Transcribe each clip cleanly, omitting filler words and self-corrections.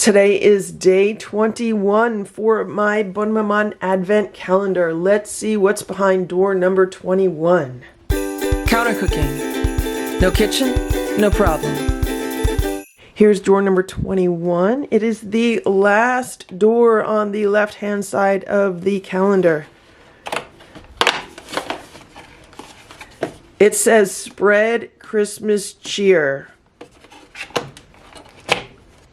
Today is day 21 for my Bonne Maman Advent Calendar. Let's see what's behind door number 21. Counter cooking. No kitchen, no problem. Here's door number 21. It is the last door on the left-hand side of the calendar. It says Spread Christmas Cheer.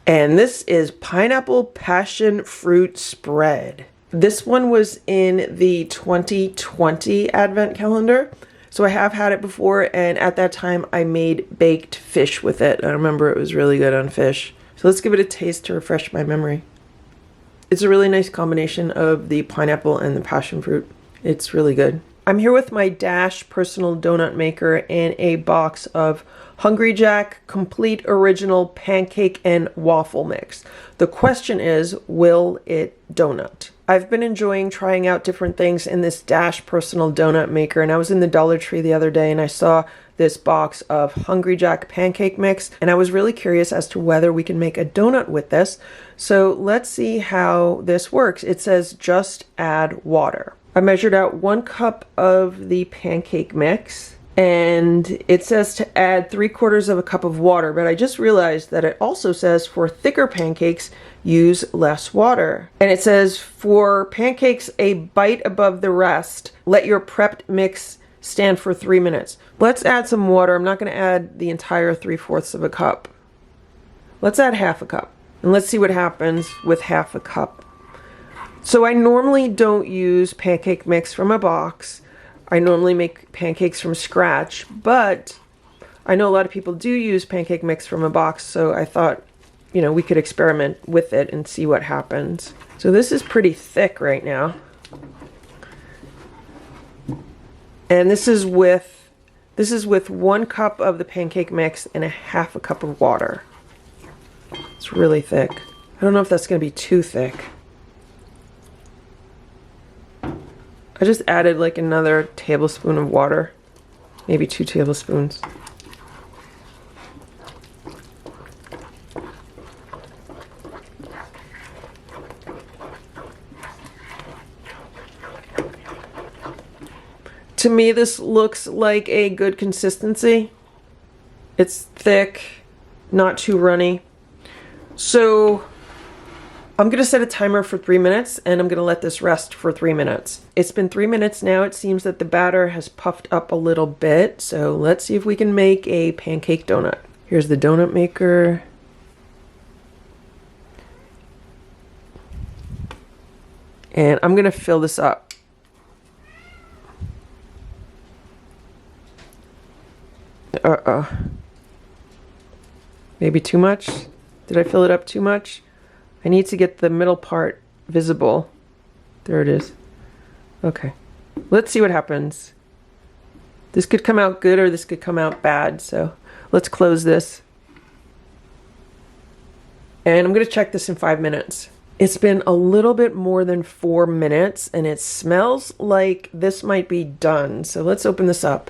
And this is Pineapple Passionfruit Spread. This one was in the 2020 Advent Calendar. So I have had it before, and at that time I made baked fish with it. I remember it was really good on fish. So let's give it a taste to refresh my memory. It's a really nice combination of the pineapple and the passion fruit. It's really good. I'm here with my Dash personal donut maker and a box of Hungry Jack complete original pancake and waffle mix. The question is, will it donut? I've been enjoying trying out different things in this Dash personal donut maker, and I was in the Dollar Tree the other day and I saw this box of Hungry Jack pancake mix, and I was really curious as to whether we can make a donut with this. So let's see how this works. It says just add water. I measured out 1 cup of the pancake mix, and it says to add 3/4 cup of water, but I just realized that it also says for thicker pancakes, use less water. And it says for pancakes a bite above the rest, let your prepped mix stand for 3 minutes. Let's add some water. I'm not going to add the entire 3/4 cup. Let's add 1/2 cup, and let's see what happens with 1/2 cup. So I normally don't use pancake mix from a box. I normally make pancakes from scratch, but I know a lot of people do use pancake mix from a box, so I thought, you know, we could experiment with it and see what happens. So this is pretty thick right now. And this is with 1 cup of the pancake mix and 1/2 cup of water. It's really thick. I don't know if that's going to be too thick. I just added like another tablespoon of water, maybe 2 tablespoons. To me, this looks like a good consistency. It's thick, not too runny. So I'm going to set a timer for 3 minutes, and I'm going to let this rest for 3 minutes. It's been 3 minutes now. It seems that the batter has puffed up a little bit, so let's see if we can make a pancake donut. Here's the donut maker. And I'm going to fill this up. Maybe too much? Did I fill it up too much? I need to get the middle part visible. There it is. Okay. Let's see what happens. This could come out good or this could come out bad, so let's close this. And I'm going to check this in 5 minutes. It's been a little bit more than 4 minutes, and it smells like this might be done. So let's open this up.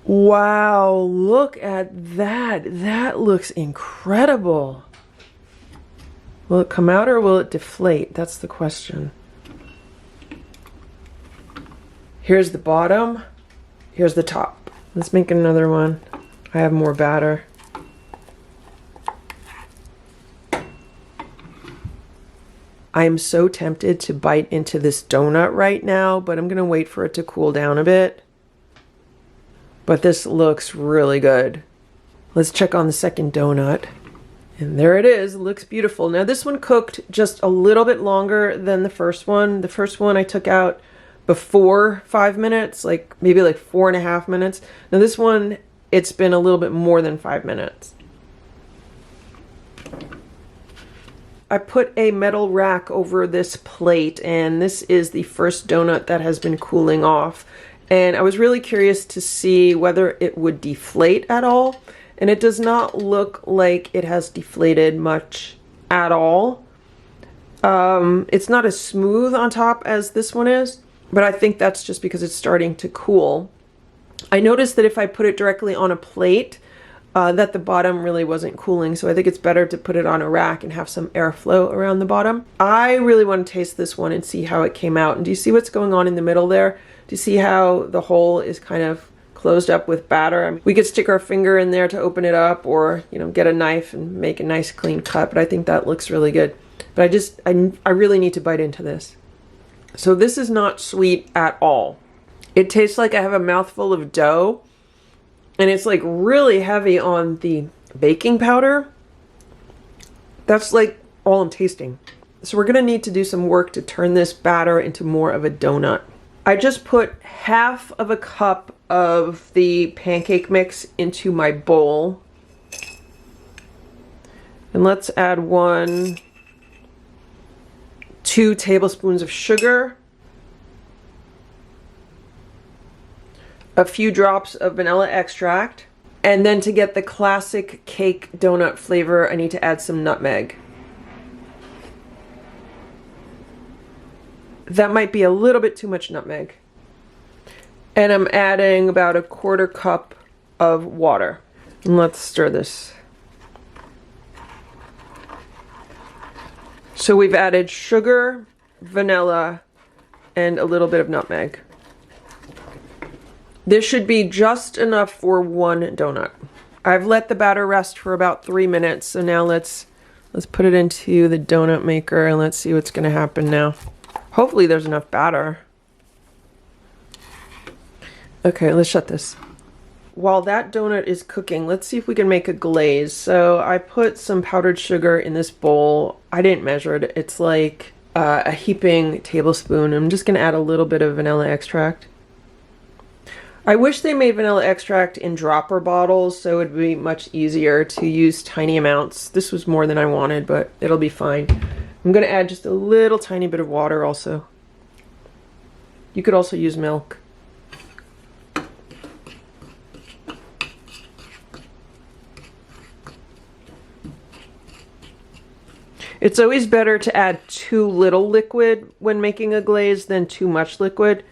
Wow, look at that. That looks incredible. Will it come out or will it deflate? That's the question. Here's the bottom. Here's the top. Let's make another one. I have more batter. I am so tempted to bite into this donut right now, but I'm going to wait for it to cool down a bit. But this looks really good. Let's check on the second donut. And there it is. It looks beautiful. Now this one cooked just a little bit longer than the first one. The first one I took out before 5 minutes, maybe 4.5 minutes. Now this one, it's been a little bit more than 5 minutes. I put a metal rack over this plate, and this is the first donut that has been cooling off. And I was really curious to see whether it would deflate at all. And it does not look like it has deflated much at all. It's not as smooth on top as this one is, but I think that's just because it's starting to cool. I noticed that if I put it directly on a plate, that the bottom really wasn't cooling, so I think it's better to put it on a rack and have some airflow around the bottom. I really want to taste this one and see how it came out. And do you see what's going on in the middle there? Do you see how the hole is kind of closed up with batter? I mean, we could stick our finger in there to open it up, or, you know, get a knife and make a nice clean cut, but I think that looks really good. But I really need to bite into this. So this is not sweet at all. It tastes like I have a mouthful of dough, and it's like really heavy on the baking powder. That's like all I'm tasting. So we're gonna need to do some work to turn this batter into more of a donut. I just put half of a cup of the pancake mix into my bowl. And let's add 2 tablespoons of sugar, a few drops of vanilla extract, and then to get the classic cake donut flavor, I need to add some nutmeg. That might be a little bit too much nutmeg. And I'm adding about 1/4 cup of water. And let's stir this. So we've added sugar, vanilla, and a little bit of nutmeg. This should be just enough for 1 donut. I've let the batter rest for about 3 minutes, so now let's put it into the donut maker and let's see what's going to happen now. Hopefully there's enough batter. Okay, let's shut this. While that donut is cooking, let's see if we can make a glaze. So I put some powdered sugar in this bowl. I didn't measure it. It's like a heaping tablespoon. I'm just going to add a little bit of vanilla extract. I wish they made vanilla extract in dropper bottles, so it would be much easier to use tiny amounts. This was more than I wanted, but it'll be fine. I'm going to add just a little tiny bit of water also. You could also use milk. It's always better to add too little liquid when making a glaze than too much liquid,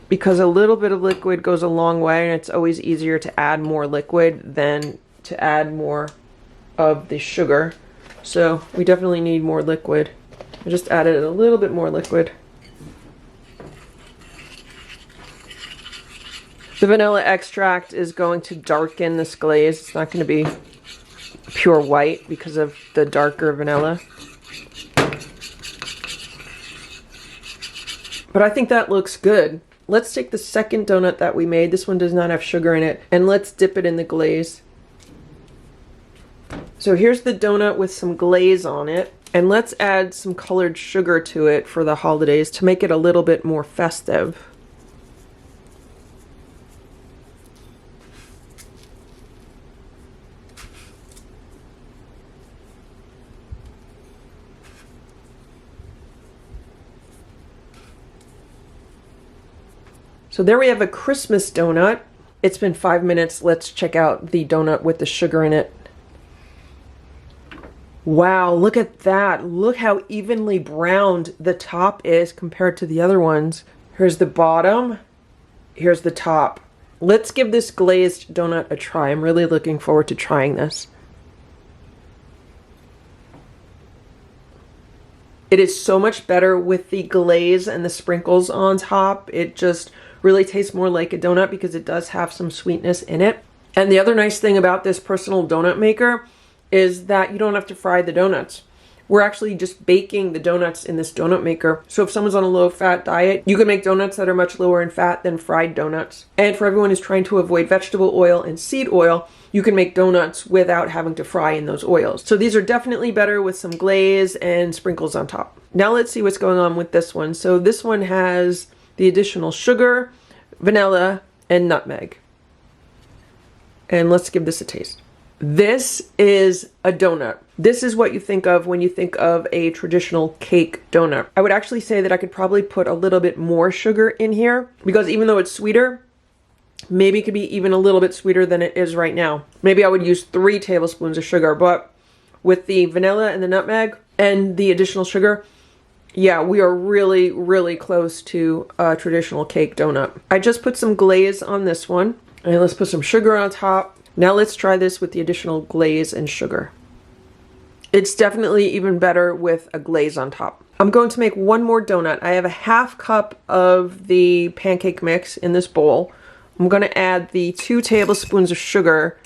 because a little bit of liquid goes a long way, and it's always easier to add more liquid than to add more of the sugar. So we definitely need more liquid. I just added a little bit more liquid. The vanilla extract is going to darken this glaze. It's not going to be pure white because of the darker vanilla. But I think that looks good. Let's take the second donut that we made. This one does not have sugar in it. And let's dip it in the glaze. So here's the donut with some glaze on it. And let's add some colored sugar to it for the holidays to make it a little bit more festive. So there we have a Christmas donut. It's been 5 minutes. Let's check out the donut with the sugar in it. Wow, look at that. Look how evenly browned the top is compared to the other ones. Here's the bottom. Here's the top. Let's give this glazed donut a try. I'm really looking forward to trying this. It is so much better with the glaze and the sprinkles on top. It just really tastes more like a donut because it does have some sweetness in it. And the other nice thing about this personal donut maker is that you don't have to fry the donuts. We're actually just baking the donuts in this donut maker. So if someone's on a low-fat diet, you can make donuts that are much lower in fat than fried donuts. And for everyone who's trying to avoid vegetable oil and seed oil, you can make donuts without having to fry in those oils. So these are definitely better with some glaze and sprinkles on top. Now let's see what's going on with this one. So this one has the additional sugar, vanilla, and nutmeg. And let's give this a taste. This is a donut. This is what you think of when you think of a traditional cake donut. I would actually say that I could probably put a little bit more sugar in here because even though it's sweeter, maybe it could be even a little bit sweeter than it is right now. Maybe I would use 3 tablespoons of sugar, but with the vanilla and the nutmeg and the additional sugar, yeah, we are really, really close to a traditional cake donut. I just put some glaze on this one, and let's put some sugar on top. Now let's try this with the additional glaze and sugar. It's definitely even better with a glaze on top. I'm going to make one more donut. I have a half cup of the pancake mix in this bowl. I'm going to add the 2 tablespoons of sugar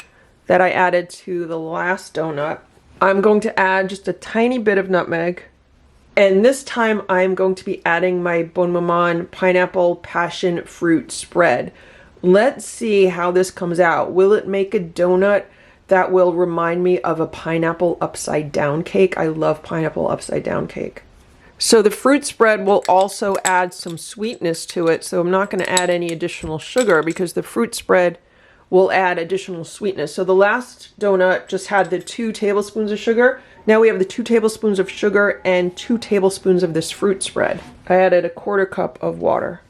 that I added to the last donut. I'm going to add just a tiny bit of nutmeg. And this time I'm going to be adding my Bonne Maman Pineapple Passionfruit Spread. Let's see how this comes out. Will it make a donut that will remind me of a pineapple upside down cake? I love pineapple upside down cake. So the fruit spread will also add some sweetness to it. So I'm not going to add any additional sugar because the fruit spread will add additional sweetness. So the last donut just had the 2 tablespoons of sugar. Now we have the 2 tablespoons of sugar and 2 tablespoons of this fruit spread. I added a 1/4 cup of water.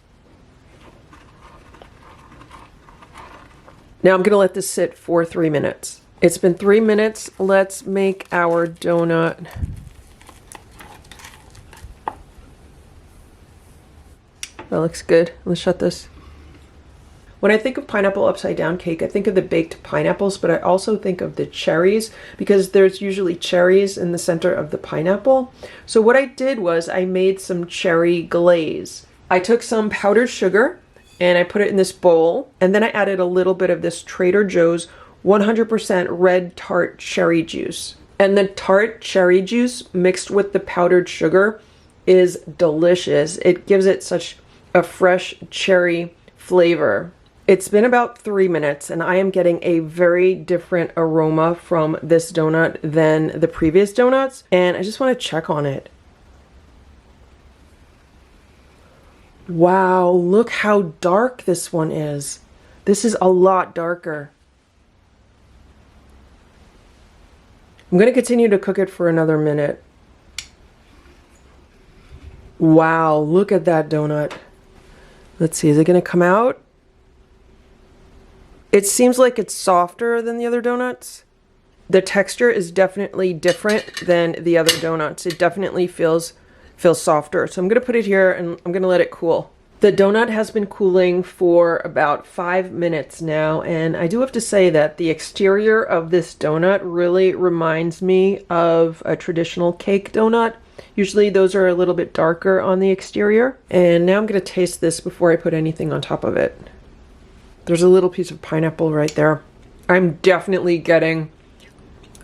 Now I'm going to let this sit for 3 minutes. It's been 3 minutes. Let's make our donut. That looks good. Let's shut this. When I think of pineapple upside down cake, I think of the baked pineapples, but I also think of the cherries because there's usually cherries in the center of the pineapple. So what I did was I made some cherry glaze. I took some powdered sugar and I put it in this bowl, and then I added a little bit of this Trader Joe's 100% red tart cherry juice. And the tart cherry juice mixed with the powdered sugar is delicious. It gives it such a fresh cherry flavor. It's been about 3 minutes and I am getting a very different aroma from this donut than the previous donuts, and I just want to check on it. Wow, look how dark this one is. This is a lot darker. I'm going to continue to cook it for another minute. Wow, look at that donut. Let's see, is it going to come out? It seems like it's softer than the other donuts. The texture is definitely different than the other donuts. It definitely feels softer. So I'm going to put it here and I'm going to let it cool. The donut has been cooling for about 5 minutes now, and I do have to say that the exterior of this donut really reminds me of a traditional cake donut. Usually those are a little bit darker on the exterior. And now I'm going to taste this before I put anything on top of it. There's a little piece of pineapple right there. I'm definitely getting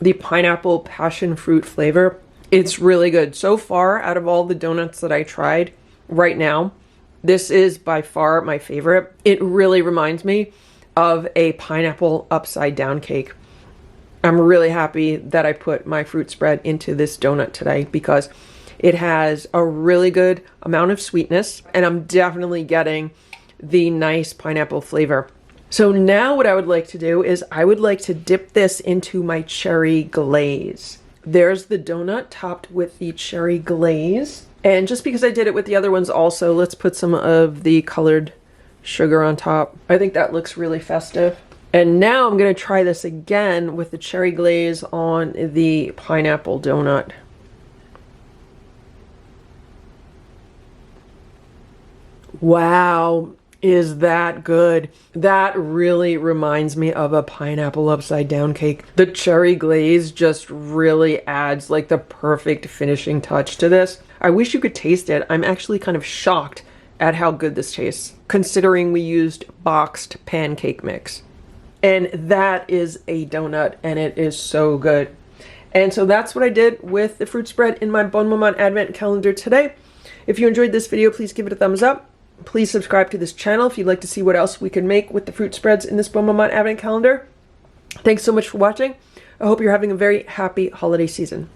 the pineapple passion fruit flavor. It's really good. So far, out of all the donuts that I tried right now, this is by far my favorite. It really reminds me of a pineapple upside down cake. I'm really happy that I put my fruit spread into this donut today because it has a really good amount of sweetness, and I'm definitely getting the nice pineapple flavor. So now what I would like to do is I would like to dip this into my cherry glaze. There's the donut topped with the cherry glaze. And just because I did it with the other ones also, let's put some of the colored sugar on top. I think that looks really festive. And now I'm going to try this again with the cherry glaze on the pineapple donut. Wow, is that good? That really reminds me of a pineapple upside down cake. The cherry glaze just really adds like the perfect finishing touch to this. I wish you could taste it. I'm actually kind of shocked at how good this tastes, considering we used boxed pancake mix. And that is a donut, and it is so good. And so that's what I did with the fruit spread in my Bonne Maman Advent Calendar today. If you enjoyed this video, please give it a thumbs up. Please subscribe to this channel if you'd like to see what else we can make with the fruit spreads in this Bonne Maman Advent Calendar. Thanks so much for watching. I hope you're having a very happy holiday season.